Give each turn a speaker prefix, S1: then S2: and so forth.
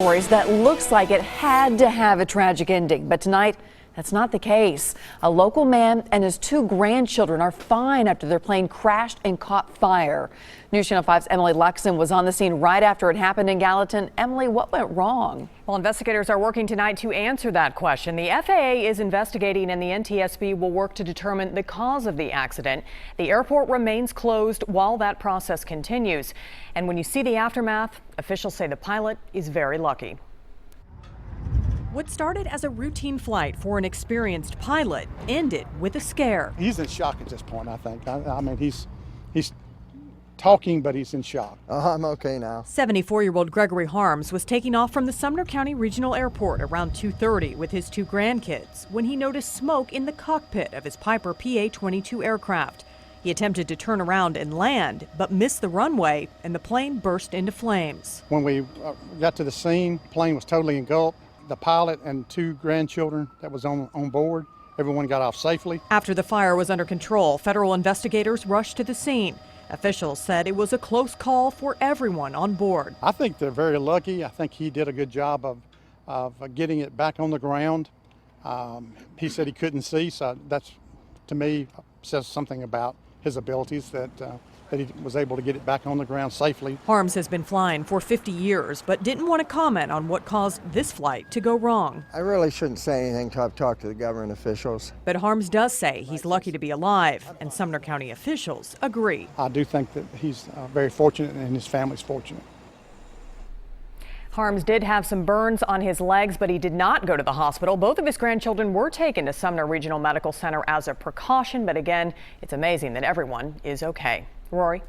S1: Stories that looks like it had to have a tragic ending, but tonight that's not the case. A local man and his two grandchildren are fine after their plane crashed and caught fire. News Channel 5's Emily Luxon was on the scene right after it happened in Gallatin. Emily, what went wrong?
S2: Well, investigators are working tonight to answer that question. The FAA is investigating and the NTSB will work to determine the cause of the accident. The airport remains closed while that process continues. And when you see the aftermath, officials say the pilot is very lucky. What started as a routine flight for an experienced pilot ended with a scare.
S3: He's in shock at this point, I think. I mean, he's talking, but he's in shock.
S4: I'm okay now.
S2: 74-year-old Gregory Harms was taking off from the Sumner County Regional Airport around 2:30 with his two grandkids when he noticed smoke in the cockpit of his Piper PA-22 aircraft. He attempted to turn around and land, but missed the runway, and the plane burst into flames.
S3: When we got to the scene, the plane was totally engulfed. The pilot and two grandchildren that was on board, everyone got off safely.
S2: After the fire was under control, federal investigators rushed to the scene. Officials said it was a close call for everyone on board.
S3: I think they're very lucky. I think he did a good job of getting it back on the ground. He said he couldn't see, so that's, to me, says something about his abilities that he was able to get it back on the ground safely.
S2: Harms has been flying for 50 years, but didn't want to comment on what caused this flight to go wrong.
S4: I really shouldn't say anything until I've talked to the government officials.
S2: But Harms does say he's lucky to be alive, and Sumner County officials agree.
S3: I do think that he's very fortunate and his family's fortunate.
S2: Harms did have some burns on his legs, but he did not go to the hospital. Both of his grandchildren were taken to Sumner Regional Medical Center as a precaution, but again, it's amazing that everyone is okay. Rory?